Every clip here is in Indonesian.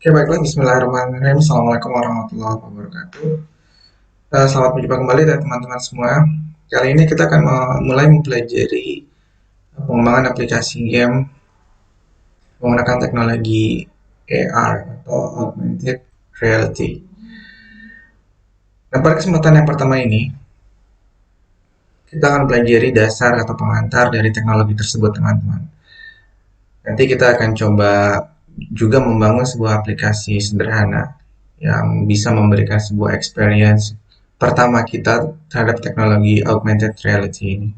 Oke, baiklah. Bismillahirrahmanirrahim. Assalamualaikum warahmatullahi wabarakatuh. Selamat berjumpa kembali dari teman-teman semua. Kali ini kita akan mulai mempelajari pengembangan aplikasi game menggunakan teknologi AR atau Augmented Reality. Nah, pada kesempatan yang pertama ini, kita akan pelajari dasar atau pengantar dari teknologi tersebut, teman-teman. Nanti kita akan coba juga membangun sebuah aplikasi sederhana yang bisa memberikan sebuah experience pertama kita terhadap teknologi augmented reality ini.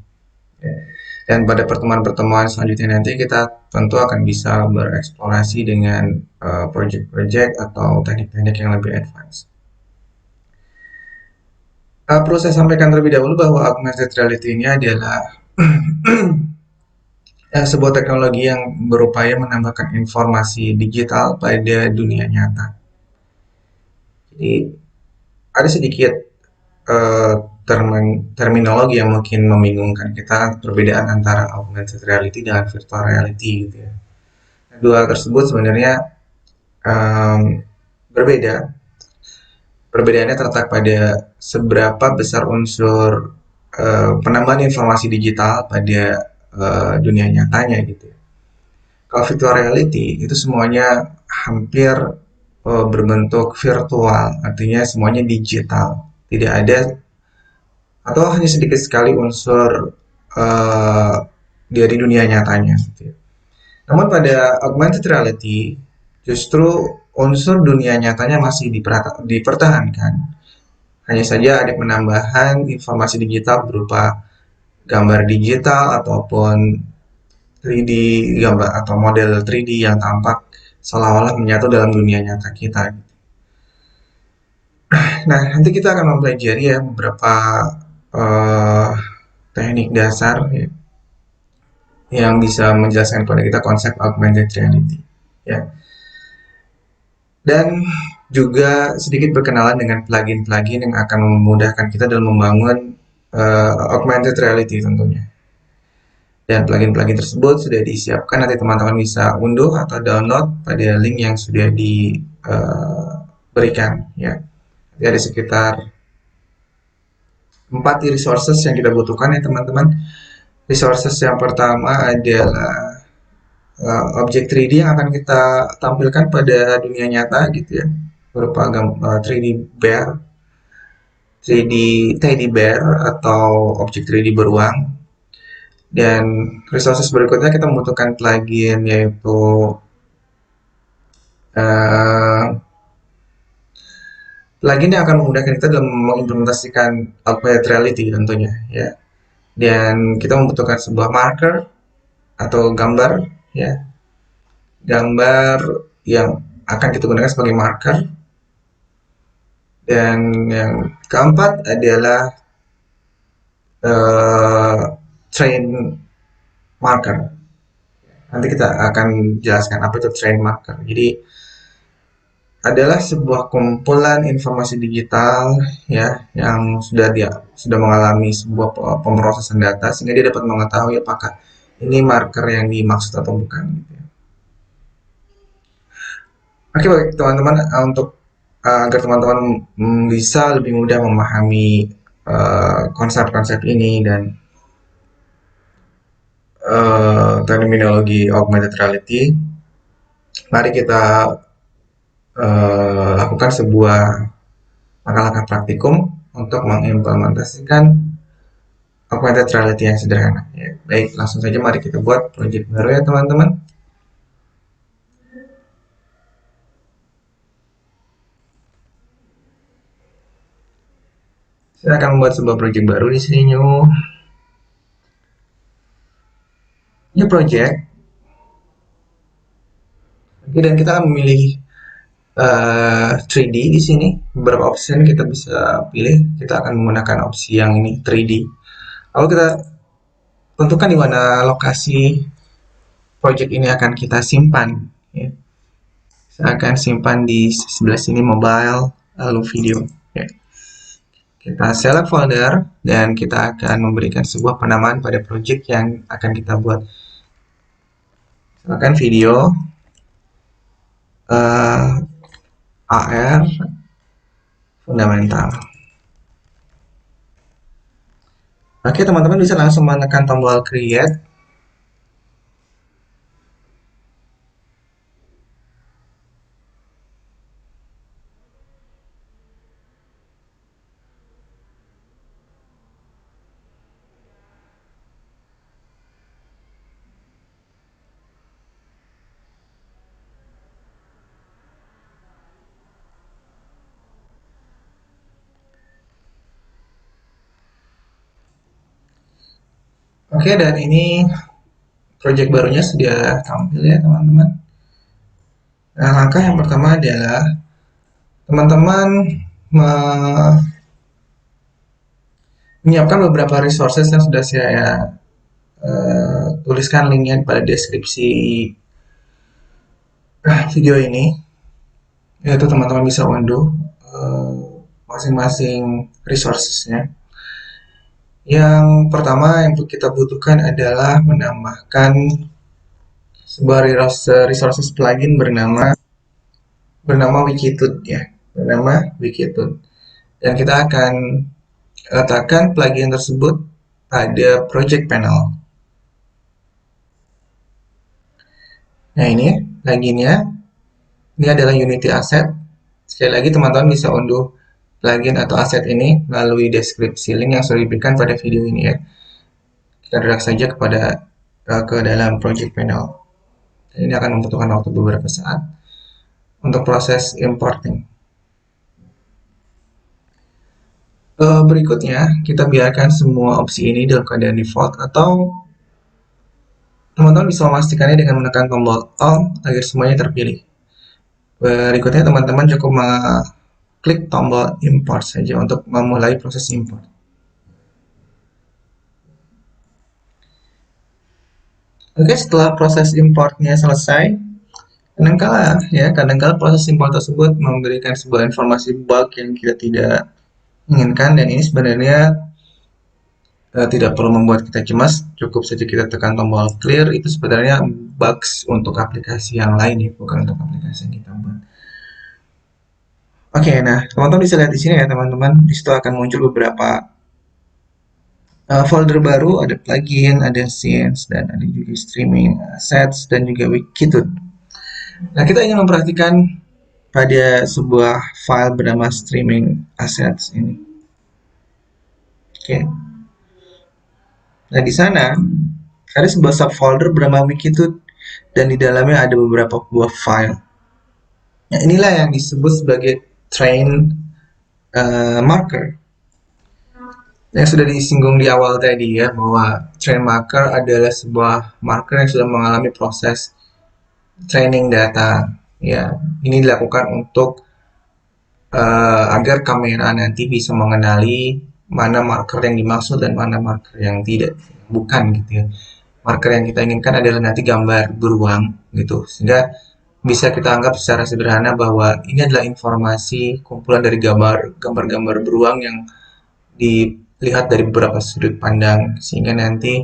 Dan pada pertemuan-pertemuan selanjutnya nanti kita tentu akan bisa bereksplorasi dengan project-project atau teknik-teknik yang lebih advance. Perlu saya sampaikan terlebih dahulu bahwa augmented reality ini adalah sebuah teknologi yang berupaya menambahkan informasi digital pada dunia nyata. Jadi ada sedikit uh, terminologi yang mungkin membingungkan kita, perbedaan antara augmented reality dan virtual reality gitu ya. Dua tersebut sebenarnya berbeda. Perbedaannya terletak pada seberapa besar unsur penambahan informasi digital pada dunia nyatanya gitu ya. Kalau virtual reality itu semuanya hampir berbentuk virtual, artinya semuanya digital. Tidak ada atau hanya sedikit sekali unsur uh, dari dunia nyatanya. Gitu ya. Namun pada augmented reality justru unsur dunia nyatanya masih dipertahankan. Hanya saja ada penambahan informasi digital berupa gambar digital ataupun 3D gambar atau model 3D yang tampak seolah-olah menyatu dalam dunia nyata kita. Nah, nanti kita akan mempelajari ya beberapa uh, teknik dasar ya, yang bisa menjelaskan kepada kita konsep augmented reality. Ya. Dan juga sedikit berkenalan dengan plugin-plugin yang akan memudahkan kita dalam membangun augmented reality tentunya. Dan plugin-plugin tersebut sudah disiapkan, nanti teman-teman bisa unduh atau download pada link yang sudah diberikan ya. Jadi ada sekitar 4 resources yang kita butuhkan ya teman-teman. Resources yang pertama adalah objek 3D yang akan kita tampilkan pada dunia nyata gitu ya, berupa 3D bear, 3D teddy bear atau objek 3D beruang. Dan resources berikutnya kita membutuhkan plugin yaitu uh, plugin yang akan memudahkan kita dalam mengimplementasikan augmented reality tentunya ya. Dan kita membutuhkan sebuah marker atau gambar ya, gambar yang akan kita gunakan sebagai marker. Dan yang keempat adalah train marker. Nanti kita akan jelaskan apa itu train marker. Jadi adalah sebuah kumpulan informasi digital ya yang sudah mengalami sebuah pemrosesan data sehingga dia dapat mengetahui apakah ini marker yang dimaksud atau bukan gitu ya. Oke, baik teman-teman, untuk agar teman-teman bisa lebih mudah memahami konsep-konsep ini dan terminologi augmented reality, mari kita lakukan sebuah langkah-langkah praktikum untuk mengimplementasikan augmented reality yang sederhana. Ya, baik, langsung saja mari kita buat project baru ya teman-teman. Saya akan membuat sebuah project baru di sini, new project. Oke, dan kita akan memilih 3D di sini. Beberapa option kita bisa pilih. Kita akan menggunakan opsi yang ini 3D. Lalu kita tentukan di mana lokasi project ini akan kita simpan. Ya. Saya akan simpan di sebelah sini mobile, lalu video. Ya. Kita select folder dan kita akan memberikan sebuah penamaan pada project yang akan kita buat. Misalkan video AR fundamental. Oke, teman-teman bisa langsung menekan tombol create. Oke, dan ini project barunya sudah tampil ya, teman-teman. Nah, langkah yang pertama adalah teman-teman menyiapkan beberapa resources yang sudah saya tuliskan linknya pada deskripsi video ini, yaitu teman-teman bisa unduh masing-masing resourcesnya. Yang pertama yang kita butuhkan adalah menambahkan sebuah resources plugin bernama Wikitude ya, bernama Wikitude. Dan kita akan letakkan plugin tersebut pada project panel. Nah, ini pluginnya. Ini adalah Unity Asset. Sekali lagi teman-teman bisa unduh plugin atau aset ini melalui deskripsi link yang sudah diberikan pada video ini ya. Kita drag saja ke dalam project panel. Ini akan membutuhkan waktu beberapa saat untuk proses importing. Berikutnya kita biarkan semua opsi ini dalam keadaan default, atau teman-teman bisa memastikannya dengan menekan tombol Alt agar semuanya terpilih. Berikutnya teman-teman cukup klik tombol import saja untuk memulai proses import. Oke, setelah proses importnya selesai, kadangkala proses import tersebut memberikan sebuah informasi bug yang kita tidak inginkan, dan ini sebenarnya tidak perlu membuat kita cemas. Cukup saja kita tekan tombol clear. Itu sebenarnya bugs untuk aplikasi yang lain ya, bukan untuk aplikasi yang kita buat. Oke, nah teman-teman bisa lihat di sini ya teman-teman. Di situ akan muncul beberapa folder baru, ada plugin, ada scenes, dan ada juga streaming assets, dan juga Wikitude. Nah, kita ingin memperhatikan pada sebuah file bernama streaming assets ini. Oke. Nah, di sana ada sebuah subfolder bernama Wikitude, dan di dalamnya ada beberapa buah file. Nah, inilah yang disebut sebagai train marker. Yang sudah disinggung di awal tadi ya, bahwa train marker adalah sebuah marker yang sudah mengalami proses training data. Ya, ini dilakukan untuk agar kamera nanti bisa mengenali mana marker yang dimaksud dan mana marker yang tidak, bukan gitu ya. Marker yang kita inginkan adalah nanti gambar beruang gitu, sehingga bisa kita anggap secara sederhana bahwa ini adalah informasi kumpulan dari gambar-gambar beruang yang dilihat dari beberapa sudut pandang, sehingga nanti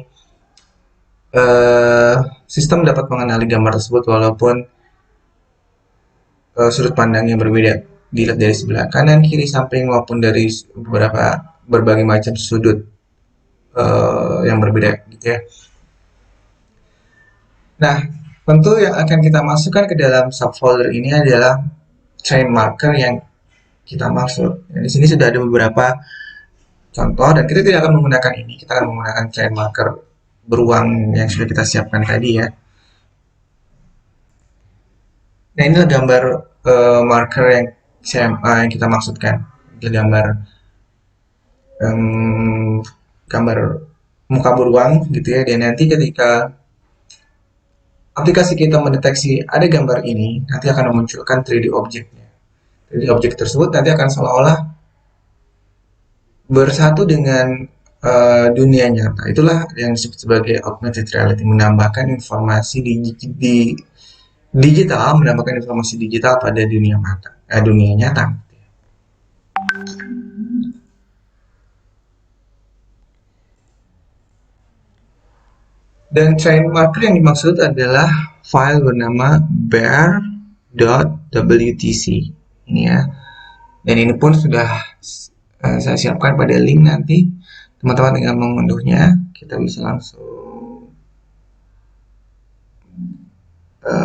sistem dapat mengenali gambar tersebut walaupun sudut pandang yang berbeda, dilihat dari sebelah kanan, kiri, samping maupun dari berbagai macam sudut yang berbeda gitu ya. Nah, tentu yang akan kita masukkan ke dalam subfolder ini adalah train marker yang kita maksud. Di sini sudah ada beberapa contoh, dan kita tidak akan menggunakan ini. Kita akan menggunakan train marker beruang yang sudah kita siapkan tadi ya. Nah, inilah gambar marker yang kita maksudkan. Ini gambar gambar muka beruang gitu ya. Dan nanti ketika aplikasi kita mendeteksi ada gambar ini, nanti akan memunculkan 3D objeknya. 3D objek tersebut nanti akan seolah-olah bersatu dengan dunia nyata. Itulah yang disebut sebagai augmented reality, menambahkan informasi di digital, menambahkan informasi digital pada dunia nyata. Dan train marker yang dimaksud adalah file bernama bear.wtc. Ini ya. Dan ini pun sudah saya siapkan pada link nanti. Teman-teman tinggal mengunduhnya. Kita bisa langsung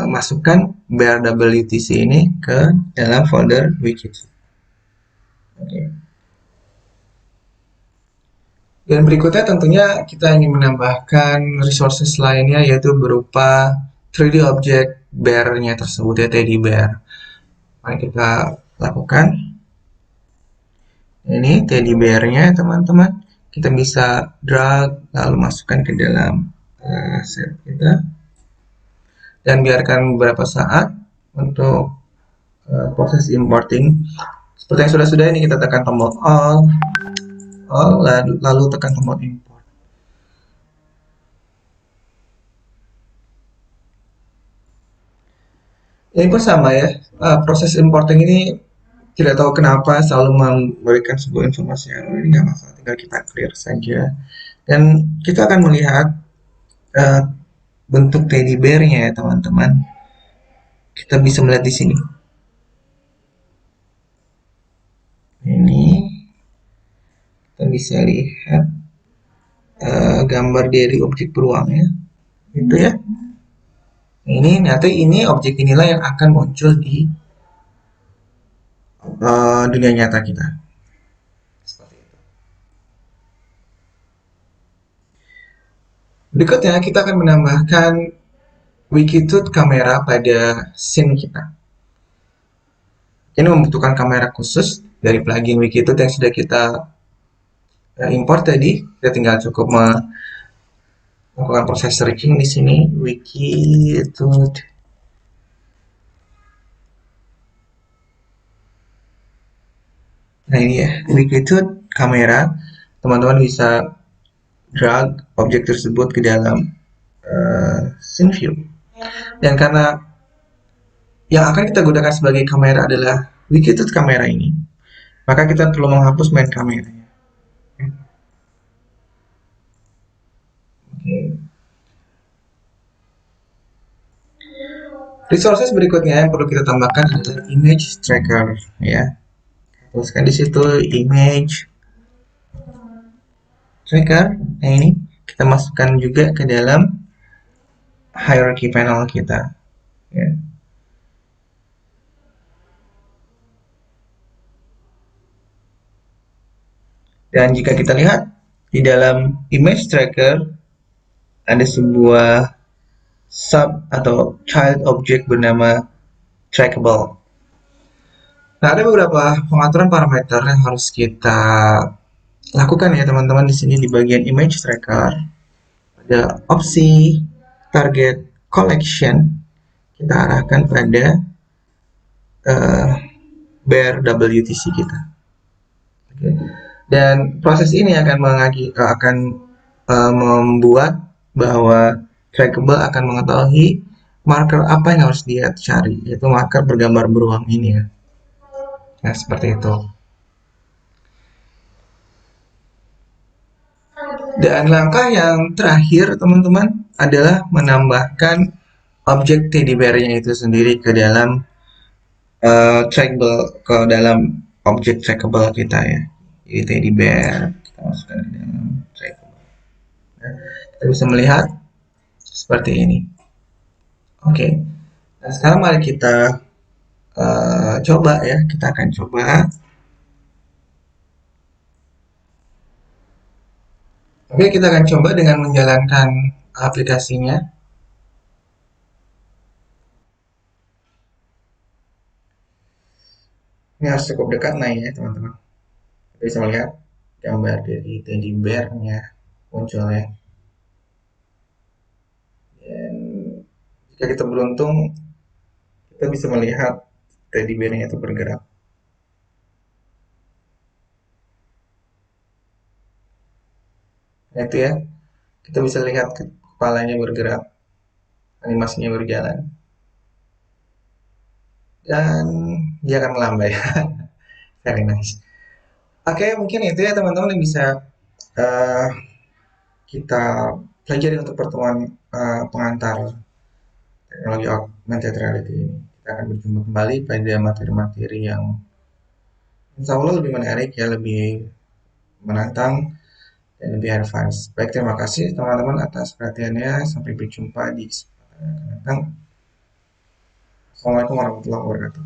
masukkan BRWTC ini ke dalam folder Wikit. Oke. Dan berikutnya tentunya kita ingin menambahkan resources lainnya yaitu berupa 3D object bear-nya tersebut ya, teddy bear. Mari kita lakukan. Ini teddy bear-nya teman-teman. Kita bisa drag lalu masukkan ke dalam set kita dan biarkan beberapa saat untuk proses importing. Seperti yang sudah ini kita tekan tombol all lalu tekan tombol import. Ini pun sama ya, proses importing ini tidak tahu kenapa selalu memberikan sebuah informasi yang ini nggak masalah, tinggal kita clear saja. Dan kita akan melihat uh, bentuk teddy bear-nya ya teman-teman. Kita bisa melihat di sini. Ini kita bisa lihat gambar dari objek beruangnya, gitu ya. Ini nanti ini objek inilah yang akan muncul di dunia nyata kita. Seperti itu. Berikutnya kita akan menambahkan Wikitude kamera pada scene kita. Ini membutuhkan kamera khusus dari plugin Wikitude yang sudah kita import tadi. Kita tinggal cukup melakukan proses searching di sini Wikitude. Nah ini ya, Wikitude kamera. Teman-teman bisa drag objek tersebut ke dalam scene view. Dan karena yang akan kita gunakan sebagai kamera adalah Wikitude kamera ini, maka kita perlu menghapus main kameranya. Oke. Resources berikutnya yang perlu kita tambahkan adalah image tracker ya. Tuliskan di situ image tracker. Nah ini kita masukkan juga ke dalam hierarchy panel kita. Ya. Dan jika kita lihat di dalam image tracker ada sebuah sub atau child object bernama trackable. Nah, ada beberapa pengaturan parameter yang harus kita lakukan ya teman-teman di sini di bagian image tracker. Ada opsi target collection, kita arahkan pada bear WTC kita. Okay. Dan proses ini akan membuat bahwa trackable akan mengetahui marker apa yang harus dia cari, yaitu marker bergambar beruang ini ya. Nah, seperti itu. Dan langkah yang terakhir teman-teman adalah menambahkan objek teddy bear-nya itu sendiri ke dalam trackable, ke dalam objek trackable kita ya. Jadi teddy bear kita masukkan ke dalam trackable. Nah, kita bisa melihat seperti ini. Oke. Nah, sekarang mari kita coba ya. Kita akan coba. Oke, kita akan coba dengan menjalankan aplikasinya. Ini harus cukup dekat naiknya teman-teman. Kita bisa melihat gambar dari teddy bear-nya muncul ya. Dan jika kita beruntung, kita bisa melihat teddy bear-nya itu bergerak. Nah itu ya, kita bisa lihat kepalanya bergerak, animasinya berjalan, dan dia akan melambai. Very nice. Oke, mungkin itu ya teman-teman yang bisa uh, kita pelajari untuk pertemuan pengantar teknologi augmented reality ini. Kita akan berjumpa kembali pada materi-materi yang insya Allah lebih menarik ya, lebih menantang dan lebih advance. Baik, terima kasih teman-teman atas perhatiannya. Sampai berjumpa di kesempatan yang akan datang. Assalamualaikum warahmatullahi wabarakatuh.